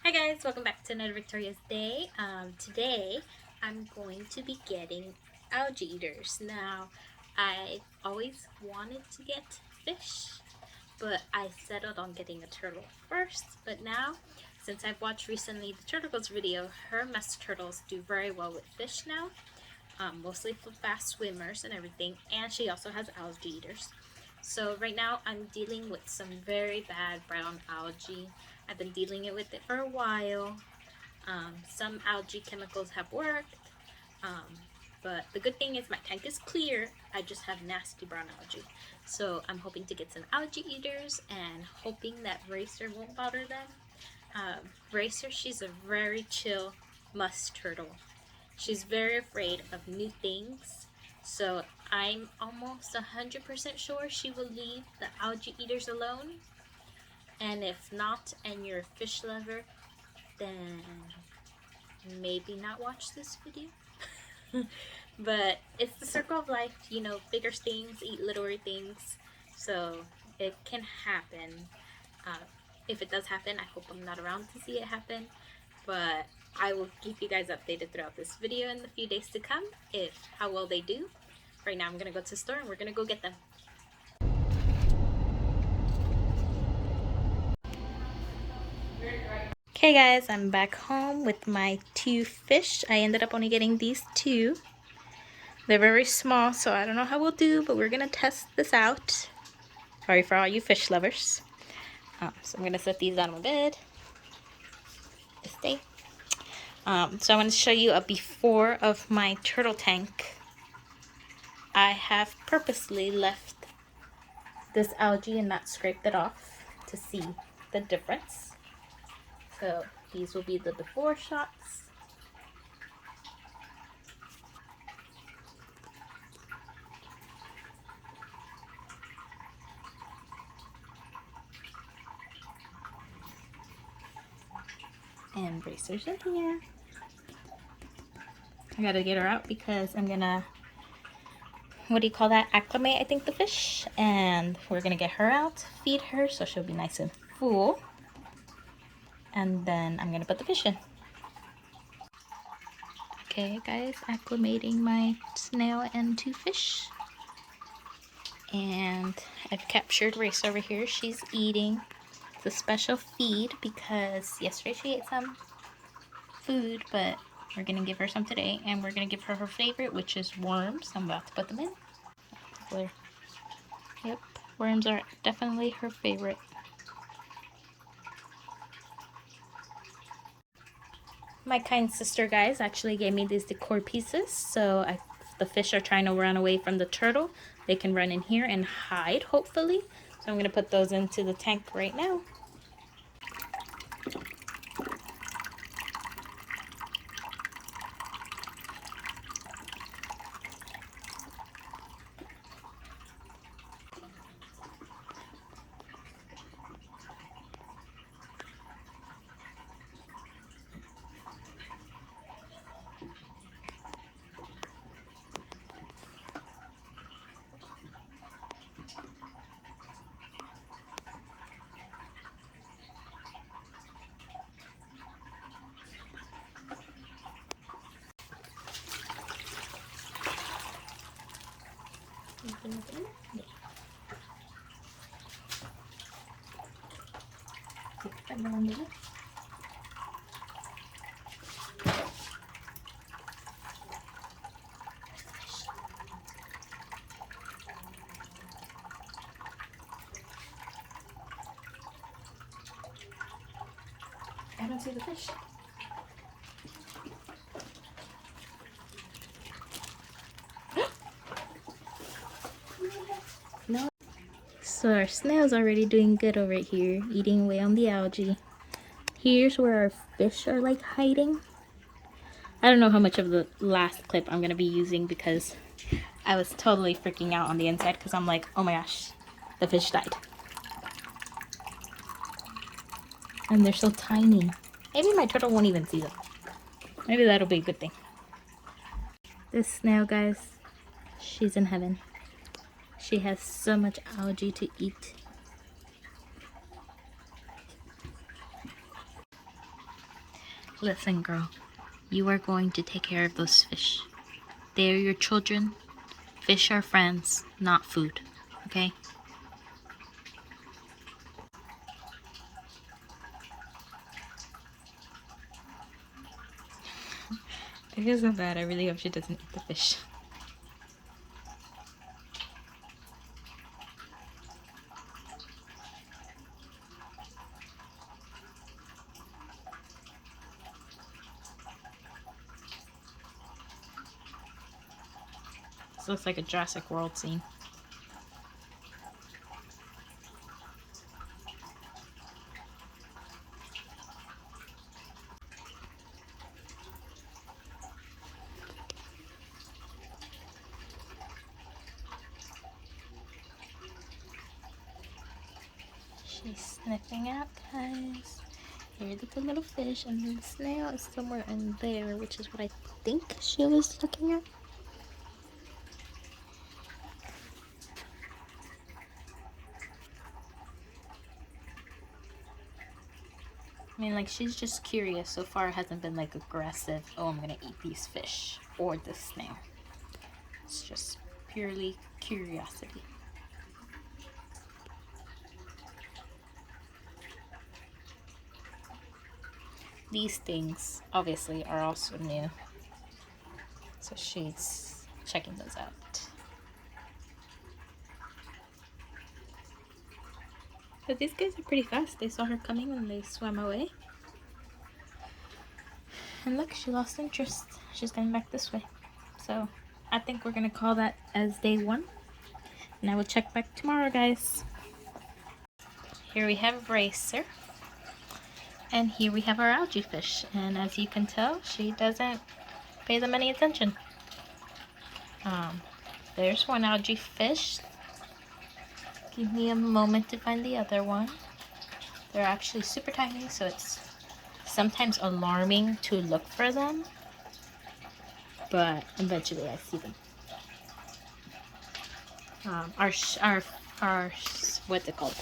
Hi guys, welcome back to another Victorious Day. Today I'm going to be getting Algae Eaters. Now, I always wanted to get fish, but I settled on getting a turtle first. But now, since I've watched recently the Turtle Girl's video, her musk turtles do very well with fish now, mostly for fast swimmers and everything, and she also has Algae Eaters. So right now I'm dealing with some very bad brown algae. I've been dealing with it for a while. Some algae chemicals have worked, but the good thing is my tank is clear. I just have nasty brown algae. So I'm hoping to get some Algae Eaters and hoping that Racer won't bother them. Racer, she's a very chill musk turtle. She's very afraid of new things. So I'm almost 100% sure she will leave the Algae Eaters alone. And if not, and you're a fish lover, then maybe not watch this video. But it's the circle of life, you know, bigger things eat littler things. So it can happen. Uh, if it does happen, I hope I'm not around to see it happen. But I will keep you guys updated throughout this video in the few days to come if how well they do. Right now I'm gonna go to the store and we're gonna go get them. Okay guys, I'm back home with my two fish. I ended up only getting these two. They're very small, so I don't know how we'll do, but we're gonna test this out. Sorry for all you fish lovers. So I'm gonna set these on my bed this day. So I want to show you a before of my turtle tank. I have purposely left this algae and not scraped it off to see the difference. So these will be the before shots. And Racer's in here. I gotta get her out because I'm gonna, what do you call that, acclimate I think the fish, and we're gonna get her out, feed her so she'll be nice and full, and then I'm gonna put the fish in. Okay guys, acclimating my snail and two fish, and I've captured Race over here. She's eating the special feed because yesterday she ate some food, but we're gonna give her some today, and we're gonna give her her favorite, which is worms. I'm about to put them in. Yep, worms are definitely her favorite. My kind sister, guys, actually gave me these decor pieces, so if the fish are trying to run away from the turtle, they can run in here and hide, hopefully. So I'm going to put those into the tank right now. I don't see the fish. No. So our snail's already doing good over here, eating away on the algae. Here's where our fish are like hiding. I don't know how much of the last clip I'm going to be using because I was totally freaking out on the inside because I'm like, oh my gosh, the fish died. And they're so tiny. Maybe my turtle won't even see them. Maybe that'll be a good thing. This snail, guys, she's in heaven. She has so much algae to eat. Listen, girl, you are going to take care of those fish. They are your children. Fish are friends, not food. Okay? I feel so bad. I really hope she doesn't eat the fish. This looks like a Jurassic World scene. She's sniffing out, guys. Here's the little fish, and the snail is somewhere in there, which is what I think she was looking at. I mean, like, she's just curious. So far, it hasn't been, like, aggressive, oh, I'm gonna eat these fish or this snail. It's just purely curiosity. These things, obviously, are also new. So she's checking those out. But these guys are pretty fast. They saw her coming and they swam away. And look, she lost interest. She's going back this way. So I think we're going to call that as day 1. And I will check back tomorrow, guys. Here we have Racer. And here we have our algae fish. And as you can tell, she doesn't pay them any attention. There's one algae fish. Give me a moment to find the other one. They're actually super tiny, so it's sometimes alarming to look for them. But eventually I see them. Our what's it called?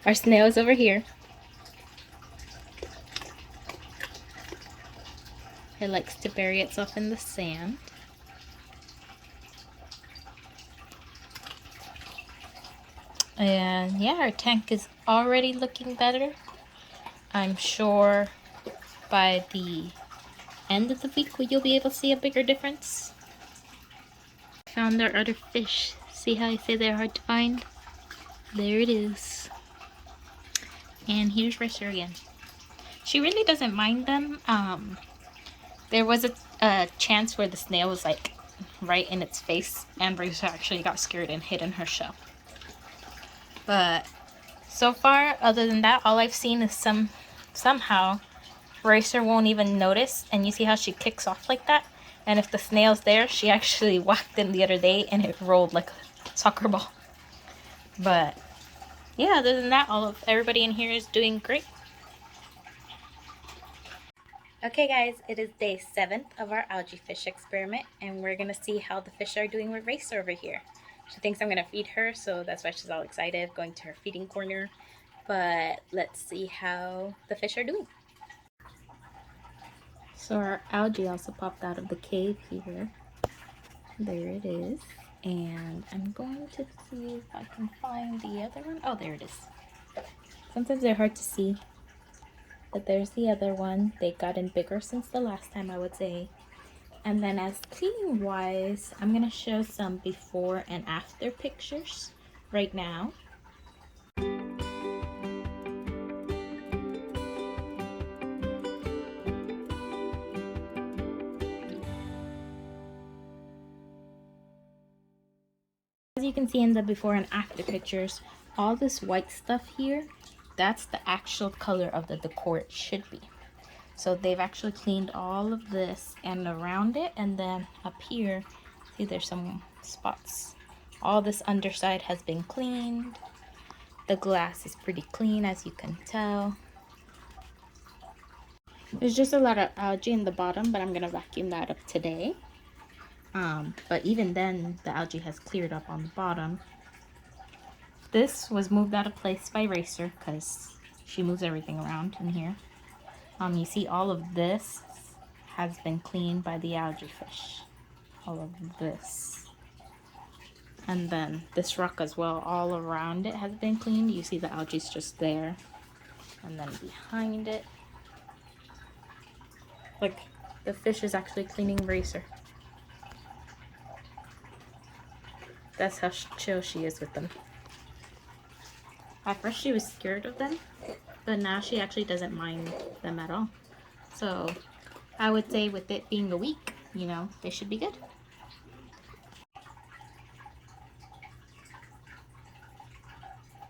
Our snail is over here. It likes to bury itself in the sand. And yeah, our tank is already looking better. I'm sure by the end of the week you'll be able to see a bigger difference. Found our other fish. See how I say they're hard to find? There it is. And here's Racer again. She really doesn't mind them. There was a chance where the snail was like right in its face, and Racer actually got scared and hid in her shell. But so far, other than that, all I've seen is somehow Racer won't even notice, and you see how she kicks off like that? And if the snail's there, she actually whacked him the other day and it rolled like a soccer ball. But yeah, other than that, everybody in here is doing great. Okay guys, it is day 7 of our algae fish experiment, and we're gonna see how the fish are doing with Racer over here. She thinks I'm gonna feed her, so that's why she's all excited, going to her feeding corner. But let's see how the fish are doing. So our algae also popped out of the cave here. There it is. And I'm going to see if I can find the other one. Oh, there it is. Sometimes they're hard to see. But there's the other one. They've gotten bigger since the last time, I would say. And then as cleaning wise, I'm going to show some before and after pictures right now. As you can see in the before and after pictures, all this white stuff here, that's the actual color of the decor it should be. So they've actually cleaned all of this and around it, and then up here, see there's some spots. All this underside has been cleaned. The glass is pretty clean, as you can tell. There's just a lot of algae in the bottom, but I'm gonna vacuum that up today. But even then, the algae has cleared up on the bottom. This was moved out of place by Racer because she moves everything around in here. You see all of this has been cleaned by the algae fish. All of this. And then this rock as well, all around it has been cleaned. You see the algae's just there. And then behind it, look, the fish is actually cleaning Racer. That's how chill she is with them. At first she was scared of them, but now she actually doesn't mind them at all. So I would say with it being a week, you know, they should be good.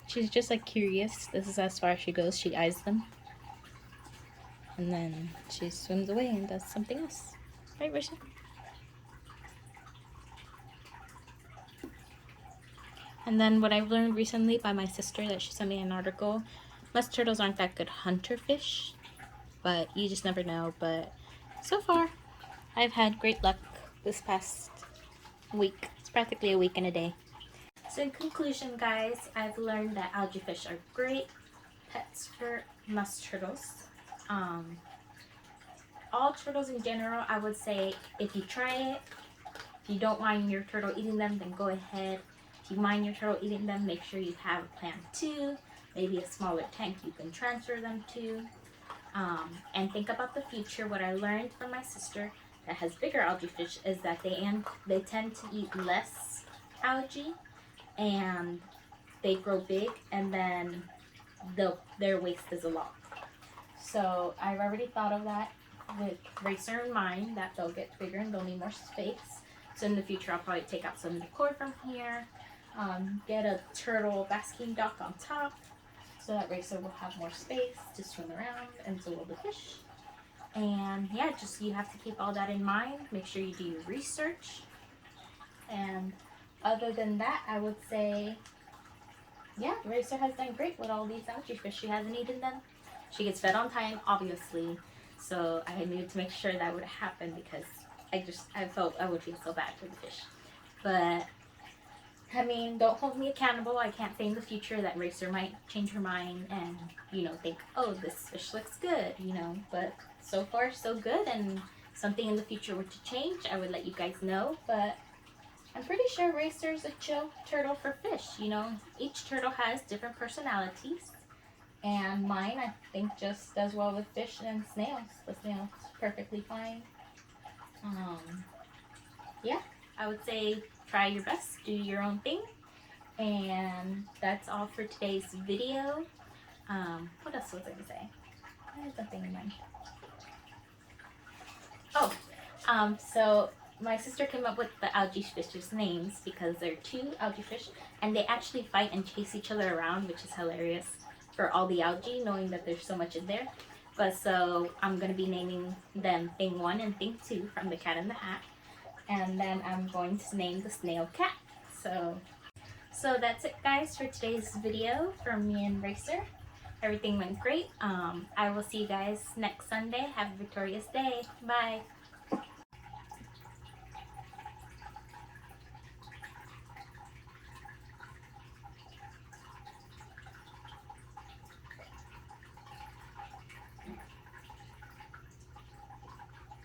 She's just like curious. This is as far as she goes. She eyes them. And then she swims away and does something else. Right, Risha? And then what I've learned recently by my sister, that she sent me an article, musk turtles aren't that good hunter fish, but you just never know. But so far, I've had great luck this past week. It's practically a week and a day. So in conclusion, guys, I've learned that algae fish are great pets for musk turtles. All turtles in general, I would say if you try it, if you don't mind your turtle eating them, then go ahead. If you mind your turtle eating them, make sure you have a plan too. Maybe a smaller tank you can transfer them to. And think about the future. What I learned from my sister that has bigger algae fish is that they tend to eat less algae and they grow big, and then their waste is a lot. So I've already thought of that with Racer in mind, that they'll get bigger and they'll need more space. So in the future, I'll probably take out some decor from here, get a turtle basking dock on top, so that Racer will have more space to swim around, and so will the fish. And yeah, just you have to keep all that in mind. Make sure you do your research. And other than that, I would say, yeah, Racer has done great with all these algae fish. She hasn't eaten them. She gets fed on time, obviously. So I needed to make sure that would happen, because I felt I would feel so bad for the fish. But I mean, don't hold me accountable. I can't say in the future that Racer might change her mind and, you know, think, oh, this fish looks good, you know. But so far, so good. And something in the future were to change, I would let you guys know. But I'm pretty sure Racer's a chill turtle for fish, you know. Each turtle has different personalities. And mine, I think, just does well with fish and snails. The snail's perfectly fine. Yeah, I would say try your best, do your own thing. And that's all for today's video. What else was I going to say? I had something in mind. Oh, so my sister came up with the algae fish's names because there are two algae fish, and they actually fight and chase each other around, which is hilarious for all the algae, knowing that there's so much in there. But so I'm going to be naming them Thing 1 and Thing 2 from the Cat in the Hat. And then I'm going to name the snail Cat. So that's it, guys, for today's video from me and Racer. Everything went great. I will see you guys next Sunday. Have a victorious day. Bye.